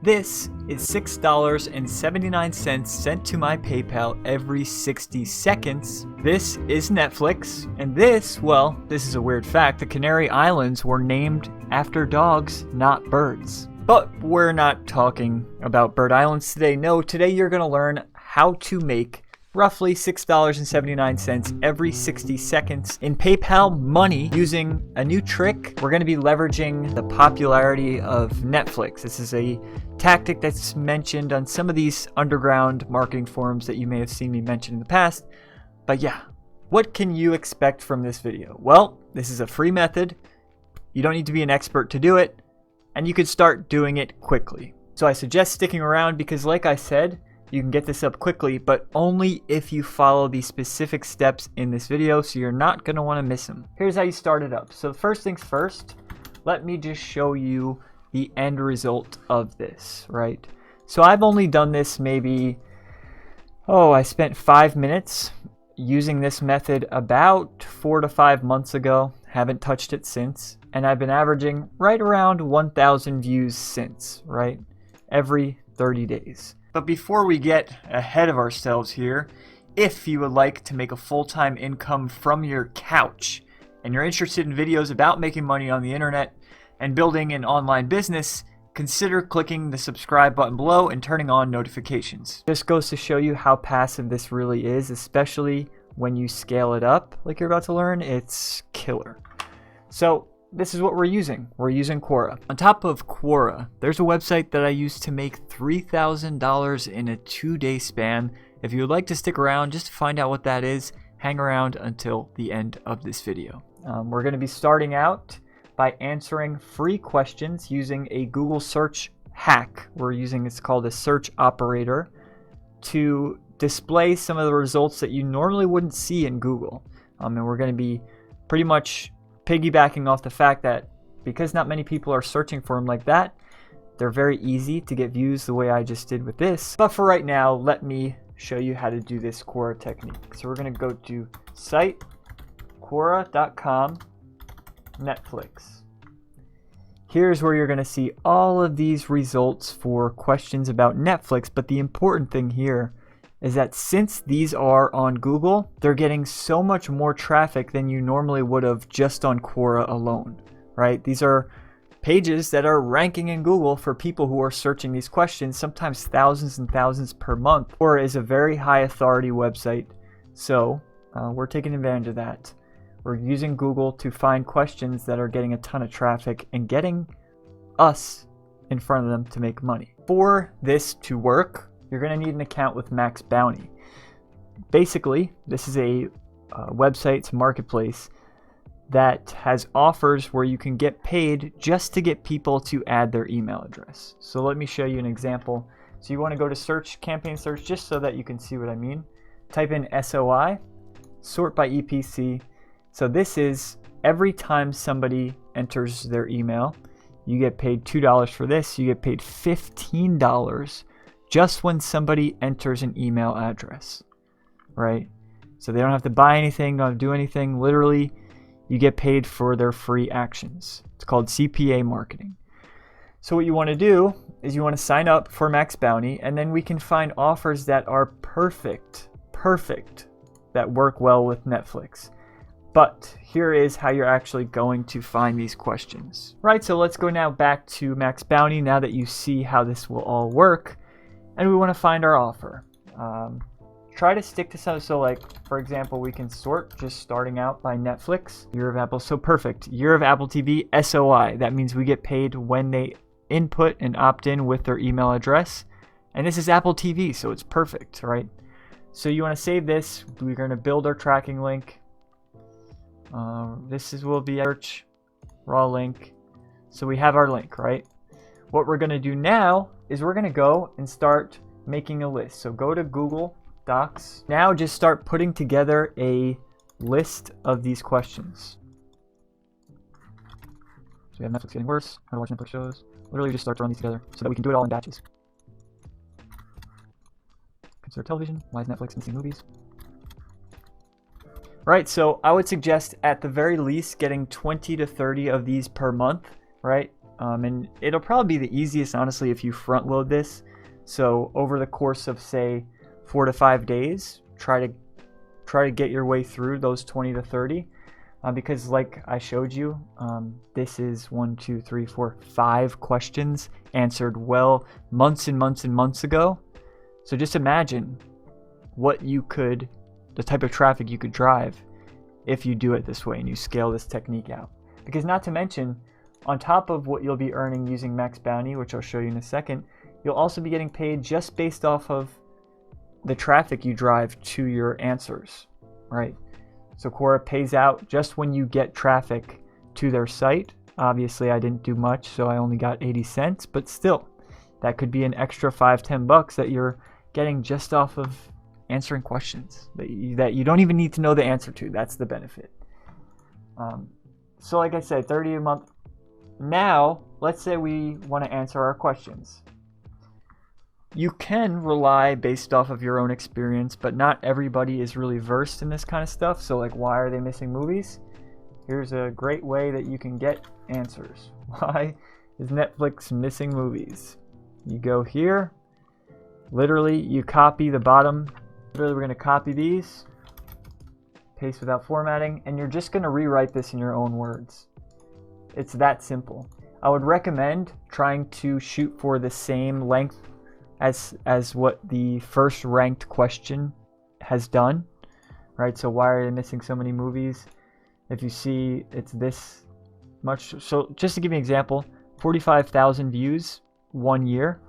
This is $6.79 sent to my PayPal every 60 seconds. This is Netflix. And this is a weird fact. The Canary Islands were named after dogs, not birds. But we're not talking about bird islands today. No, today you're going to learn how to make roughly $6.79 every 60 seconds in PayPal money using a new trick. We're going to be leveraging the popularity of Netflix. This is a tactic that's mentioned on some of these underground marketing forums that you may have seen me mention in the past. But yeah, what can you expect from this video? Well, this is a free method. You don't need to be an expert to do it, and you can start doing it quickly. So I suggest sticking around because, like I said, you can get this up quickly, but only if you follow the specific steps in this video, so you're not going to want to miss them. Here's how you start it up. So first things first, let me just show you the end result of this, right? So I've only done this maybe, I spent 5 minutes using this method about 4 to 5 months ago. Haven't touched it since. And I've been averaging right around 1,000 views since, right? Every 30 days. But before we get ahead of ourselves here, if you would like to make a full-time income from your couch and you're interested in videos about making money on the internet and building an online business, consider clicking the subscribe button below and turning on notifications. This goes to show you how passive this really is, especially when you scale it up like you're about to learn. It's killer. So this is what we're using. We're using Quora. On top of Quora, there's a website that I used to make $3,000 in a 2-day span. If you would like to stick around just to find out what that is, hang around until the end of this video. We're going to be starting out by answering free questions using a Google search hack. It's called a search operator to display some of the results that you normally wouldn't see in Google. And we're going to be pretty much piggybacking off the fact that because not many people are searching for them like that, they're very easy to get views the way I just did with this. But for right now, let me show you how to do this Quora technique. So we're going to go to site Quora.com Netflix. Here's where you're going to see all of these results for questions about Netflix. But the important thing here is that since these are on Google, they're getting so much more traffic than you normally would have just on Quora alone, right? These are pages that are ranking in Google for people who are searching these questions, sometimes thousands and thousands per month. Quora is a very high authority website, so we're taking advantage of that. We're using Google to find questions that are getting a ton of traffic and getting us in front of them to make money. For this to work, you're going to need an account with Max Bounty. Basically, this is a website, it's a marketplace that has offers where you can get paid just to get people to add their email address. So let me show you an example. So you want to go to search, campaign search, just so that you can see what I mean. Type in SOI, sort by EPC. So this is every time somebody enters their email, you get paid $2 for this. You get paid $15 just when somebody enters an email address, right? So they don't have to buy anything, don't have to do anything. Literally, you get paid for their free actions. It's called CPA marketing. So what you want to do is you want to sign up for Max Bounty, and then we can find offers that are perfect, that work well with Netflix. But here is how you're actually going to find these questions. Right, so let's go now back to Max Bounty now that you see how this will all work. And we want to find our offer. Try to stick to something. So like, for example, we can sort just starting out by Netflix. Year of Apple, so perfect. Year of Apple TV, SOI. That means we get paid when they input and opt in with their email address. And this is Apple TV, so it's perfect, right? So you want to save this. We're going to build our tracking link. Will be a search raw link. So we have our link, right? What we're going to do now is we're going to go and start making a list. So go to Google Docs. Now just start putting together a list of these questions. So we have Netflix getting worse, how to watch Netflix shows. Literally just start throwing these together so that we can do it all in batches. Consider television. Why is Netflix missing movies? Right, so I would suggest at the very least getting 20 to 30 of these per month, right? And it'll probably be the easiest, honestly, if you front load this. So over the course of, say, 4 to 5 days, try to get your way through those 20 to 30. Because like I showed you, this is 1, 2, 3, 4, 5 questions answered well months and months and months ago. So just imagine the type of traffic you could drive if you do it this way and you scale this technique out. Because not to mention, on top of what you'll be earning using Max Bounty, which I'll show you in a second, you'll also be getting paid just based off of the traffic you drive to your answers, right? So Quora pays out just when you get traffic to their site. Obviously, I didn't do much, so I only got 80 cents, but still, that could be an extra $5-10 that you're getting just off of answering questions that you don't even need to know the answer to. That's the benefit. So like I said, 30 a month. Now, let's say we want to answer our questions. You can rely based off of your own experience, but not everybody is really versed in this kind of stuff. So like, why are they missing movies? Here's a great way that you can get answers. Why is Netflix missing movies? You go here, literally you copy the bottom. Literally, we're going to copy these, paste without formatting, and you're just going to rewrite this in your own words. It's that simple. I would recommend trying to shoot for the same length as what the first ranked question has done, right? So why are they missing so many movies? If you see, it's this much. So just to give you an example, 45,000 views 1 year,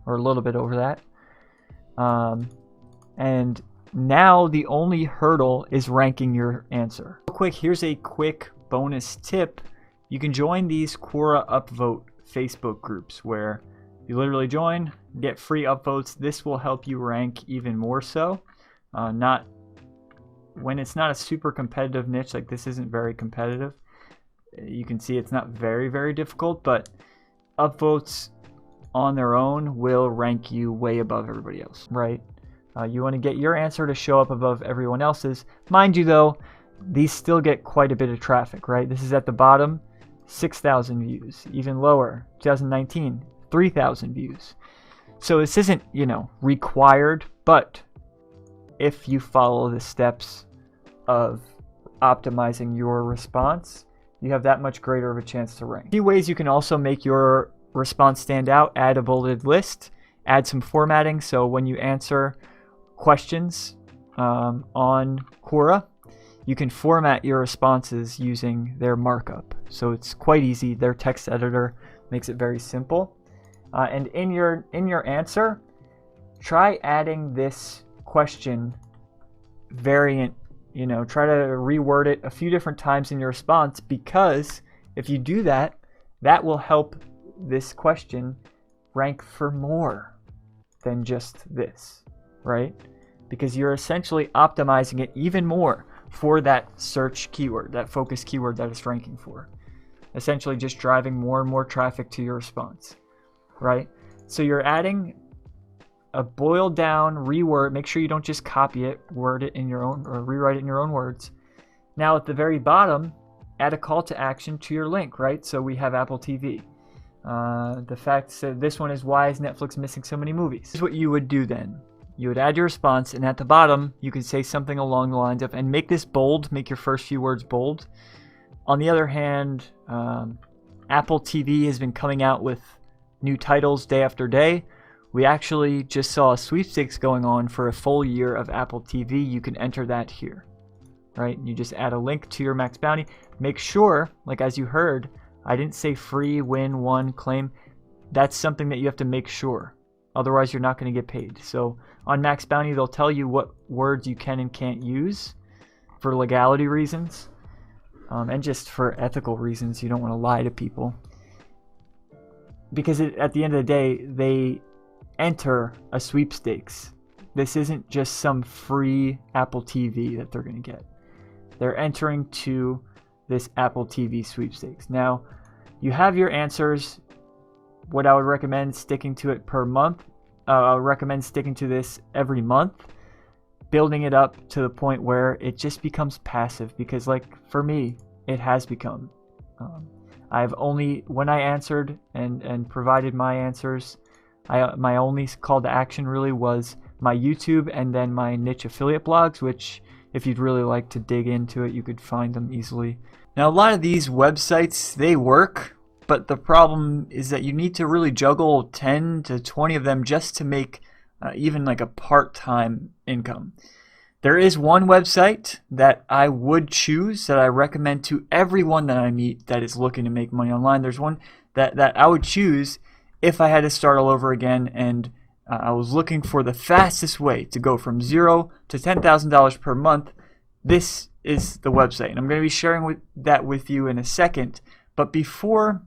or a little bit over that. And now the only hurdle is ranking your answer. Real quick, here's a quick bonus tip. You can join these Quora upvote Facebook groups where you literally join, get free upvotes. This will help you rank even more so. Not when it's not a super competitive niche, like this isn't very competitive. You can see it's not very, very difficult, but upvotes on their own will rank you way above everybody else, right? You want to get your answer to show up above everyone else's. Mind you though, these still get quite a bit of traffic, right? This is at the bottom, 6,000 views. Even lower, 2019, 3,000 views. So this isn't, required, but if you follow the steps of optimizing your response, you have that much greater of a chance to rank. A few ways you can also make your response stand out: add a bulleted list, add some formatting, so when you answer questions on Quora, you can format your responses using their markup. So it's quite easy. Their text editor makes it very simple. And in your answer, try adding this question variant. Try to reword it a few different times in your response, because if you do that, that will help this question rank for more than just this, right? Because you're essentially optimizing it even more for that search keyword, that focus keyword that it's ranking for. Essentially just driving more and more traffic to your response, right? So you're adding a boiled down reword. Make sure you don't just copy it, word it in your own, or rewrite it in your own words. Now at the very bottom, add a call to action to your link, right? So we have Apple TV. The fact that this one is, why is Netflix missing so many movies? This is what you would do then. You would add your response, and at the bottom, you could say something along the lines of, and make this bold, make your first few words bold. On the other hand, Apple TV has been coming out with new titles day after day. We actually just saw a sweepstakes going on for a full year of Apple TV. You can enter that here, right? You just add a link to your Max Bounty. Make sure, like as you heard, I didn't say free, win, one, claim. That's something that you have to make sure. Otherwise, you're not going to get paid. So on Max Bounty, they'll tell you what words you can and can't use for legality reasons, and just for ethical reasons. You don't want to lie to people. Because at the end of the day, they enter a sweepstakes. This isn't just some free Apple TV that they're going to get. They're entering to this Apple TV sweepstakes. Now, you have your answers. What I would recommend, sticking to it per month. I would recommend sticking to this every month, building it up to the point where it just becomes passive. Because, like, for me, it has become. when I answered and provided my answers, my only call to action really was my YouTube and then my niche affiliate blogs, which if you'd really like to dig into it, you could find them easily. Now, a lot of these websites, they work, but the problem is that you need to really juggle 10 to 20 of them just to make even like a part-time income. There is one website that I would choose that I recommend to everyone that I meet that is looking to make money online. There's one that I would choose if I had to start all over again, and I was looking for the fastest way to go from $0 to $10,000 per month. This is the website, and I'm going to be sharing that with you in a second. But before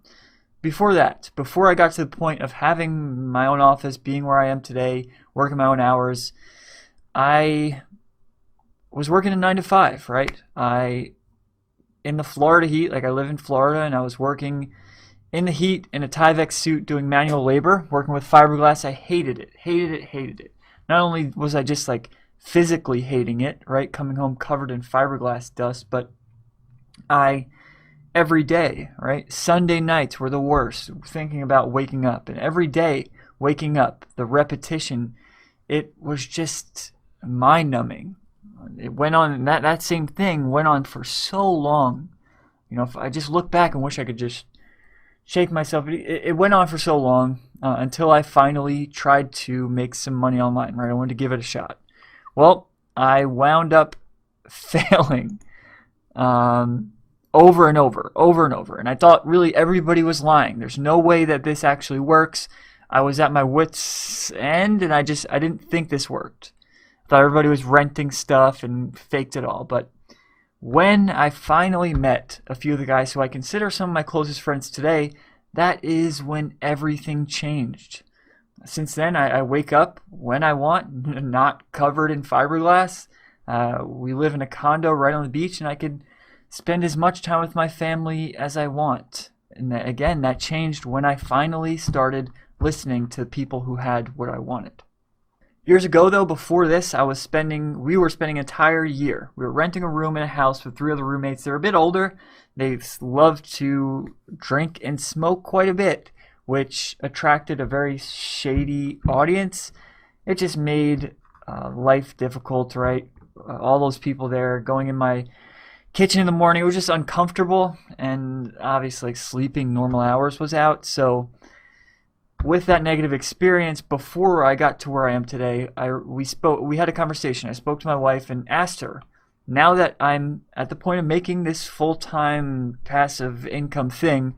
I got to the point of having my own office, being where I am today, working my own hours, I was working a 9 to 5, right? In the Florida heat, like I live in Florida, and I was working in the heat in a Tyvek suit doing manual labor, working with fiberglass. I hated it. Not only was I just like physically hating it, right? Coming home covered in fiberglass dust, but every day, right? Sunday nights were the worst, thinking about waking up. And every day waking up, the repetition, it was just mind-numbing. It went on, that same thing went on for so long. If I just look back and wish I could just shake myself. It went on for so long until I finally tried to make some money online, right? I wanted to give it a shot. Well, I wound up failing over and over. And I thought really everybody was lying. There's no way that this actually works. I was at my wit's end, and I didn't think this worked. I thought everybody was renting stuff and faked it all. But when I finally met a few of the guys who I consider some of my closest friends today, that is when everything changed. Since then, I wake up when I want, not covered in fiberglass. We live in a condo right on the beach, and I could spend as much time with my family as I want. And again, that changed when I finally started listening to people who had what I wanted. Years ago, though, before this, we were spending an entire year. We were renting a room in a house with 3 other roommates. They're a bit older. They love to drink and smoke quite a bit, which attracted a very shady audience. It just made life difficult, right? All those people there going in my kitchen in the morning, it was just uncomfortable, and obviously sleeping normal hours was out. So with that negative experience, before I got to where I am today, we had a conversation. I spoke to my wife and asked her, now that I'm at the point of making this full-time passive income thing,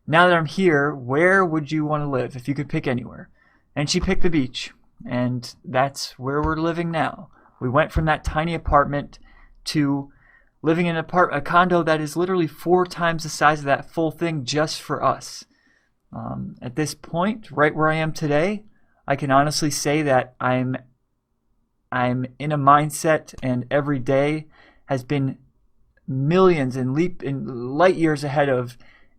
now that I'm here, where would you want to live if you could pick anywhere? And she picked the beach, and that's where we're living now. We went from that tiny apartment to living in a condo that is literally 4 times the size of that full thing just for us. At this point, right where I am today, I can honestly say that I'm in a mindset, and every day has been millions and light years ahead of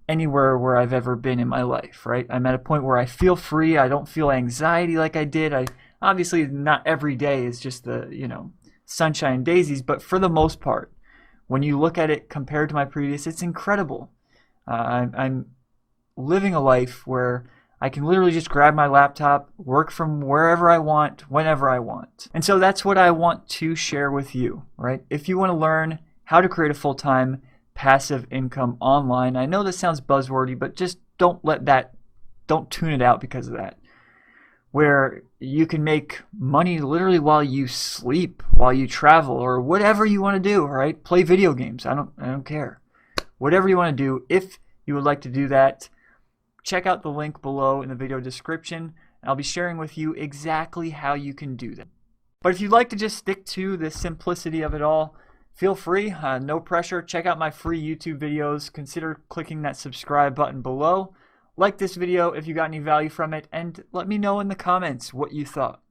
anywhere where I've ever been in my life, right? I'm at a point where I feel free. I don't feel anxiety like I did. Obviously not every day is just the, sunshine and daisies, but for the most part, when you look at it compared to my previous, it's incredible. I'm living a life where I can literally just grab my laptop, work from wherever I want, whenever I want. And so that's what I want to share with you, right? If you want to learn how to create a full-time passive income online, I know this sounds buzzwordy, but just don't tune it out because of that. Where you can make money literally while you sleep, while you travel, or whatever you want to do, right? Play video games. I don't care. Whatever you want to do, if you would like to do that, check out the link below in the video description. I'll be sharing with you exactly how you can do that. But if you'd like to just stick to the simplicity of it all, feel free, no pressure. Check out my free YouTube videos. Consider clicking that subscribe button below. Like this video if you got any value from it, and let me know in the comments what you thought.